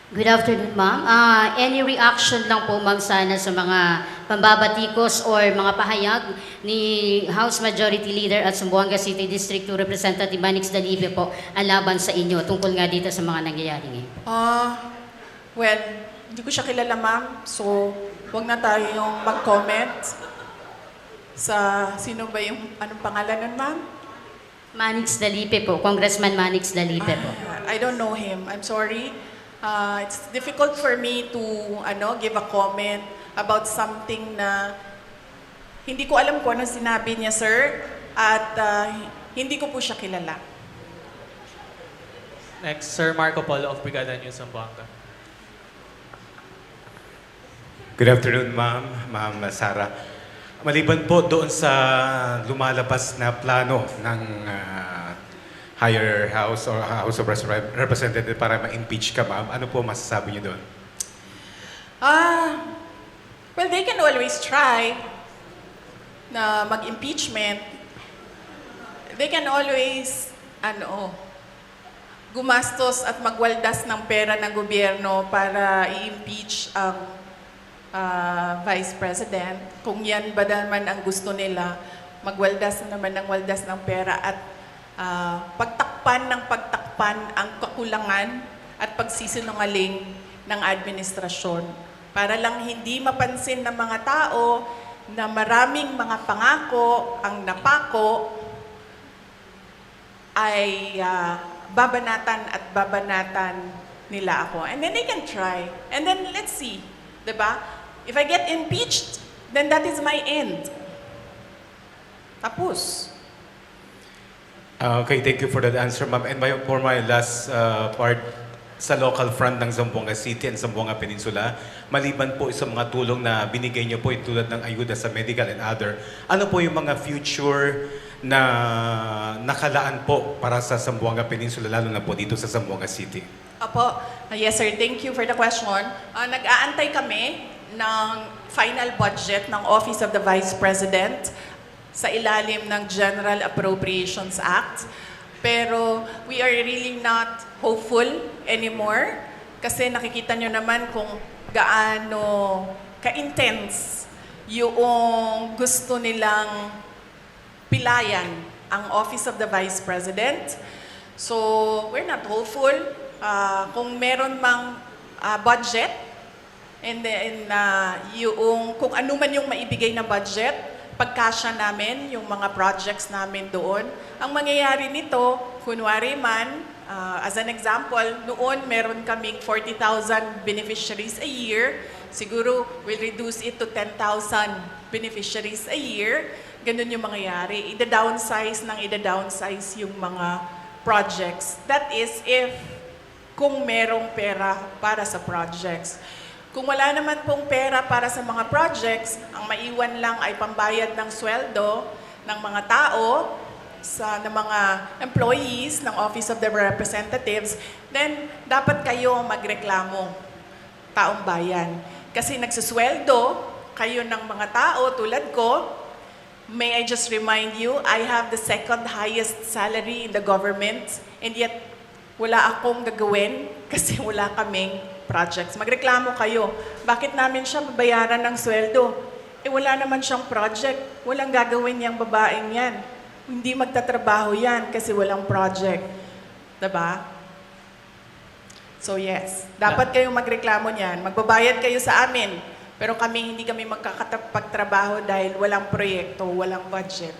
Good afternoon, ma'am. Any reaction lang po, ma'am, sana sa mga pambabatikos or mga pahayag ni House Majority Leader at Zamboanga City District 2 Representative Manix Dalibe po ang laban sa inyo tungkol nga dito sa mga nangyayari ngayon? Well, hindi ko siya kilala, ma'am. So, huwag na tayong mag-comment sa sino ba yung, anong pangalan nun, ma'am? Manix Dalibe po, Congressman Manix Dalibe po. I don't know him. I'm sorry. It's difficult for me to give a comment about something na hindi ko alam kung anong sinabi niya, sir, at hindi ko po siya kilala. Next, Sir Marco Polo of Brigada News Zamboanga. Good afternoon, Ma'am Sara. Maliban po doon sa lumalabas na plano ng higher house or House of Representatives para ma-impeach ka, ma'am, ano po masasabi niyo doon? Well, they can always try na mag-impeachment. They can always, gumastos at magwaldas ng pera ng gobyerno para i-impeach ang Vice President. Kung yan ba naman ang gusto nila, magwaldas na naman ng waldas ng pera at pagtakpan ang kakulangan at pagsisinungaling ng administrasyon para lang hindi mapansin ng mga tao na maraming mga pangako ang napako ay babanatan at babanatan nila ako. And then they can try. And then let's see. Diba? If I get impeached, then that is my end. Tapos. Okay, thank you for that answer, ma'am. And for my last part, sa local front ng Zamboanga City and Zamboanga Peninsula, maliban po sa mga tulong na binigay niyo po tulad ng ayuda sa medical and other, ano po yung mga future na nakalaan po para sa Zamboanga Peninsula, lalo na po dito sa Zamboanga City? Opo. Yes, sir. Thank you for the question. Nag-aantay kami ng final budget ng Office of the Vice President sa ilalim ng General Appropriations Act. Pero we are really not hopeful anymore kasi nakikita nyo naman kung gaano ka-intense yung gusto nilang pilayan ang Office of the Vice President. So, we're not hopeful. Kung meron mang budget, and then kung ano man yung maibigay na budget, pagkasya namin, yung mga projects namin doon. Ang mangyayari nito, kunwari man, as an example, noon meron kaming 40,000 beneficiaries a year. Siguro, we'll reduce it to 10,000 beneficiaries a year. Ganun yung mangyayari. Ida-downsize yung mga projects. That is if kung merong pera para sa projects. Kung wala naman pong pera para sa mga projects, ang maiwan lang ay pambayad ng sweldo ng mga tao, ng mga employees ng Office of the Representatives, then dapat kayo magreklamo, taong bayan. Kasi nagsusweldo kayo ng mga tao tulad ko. May I just remind you, I have the second highest salary in the government, and yet wala akong gagawin kasi wala kaming projects. Magreklamo kayo. Bakit namin siya babayaran ng sweldo? Wala naman siyang project. Walang gagawin niyang babaeng yan. Hindi magtatrabaho yan kasi walang project. Diba? So yes, dapat kayong magreklamo niyan. Magbabayad kayo sa amin. Pero hindi kami magkakapagtrabaho dahil walang proyekto, walang budget.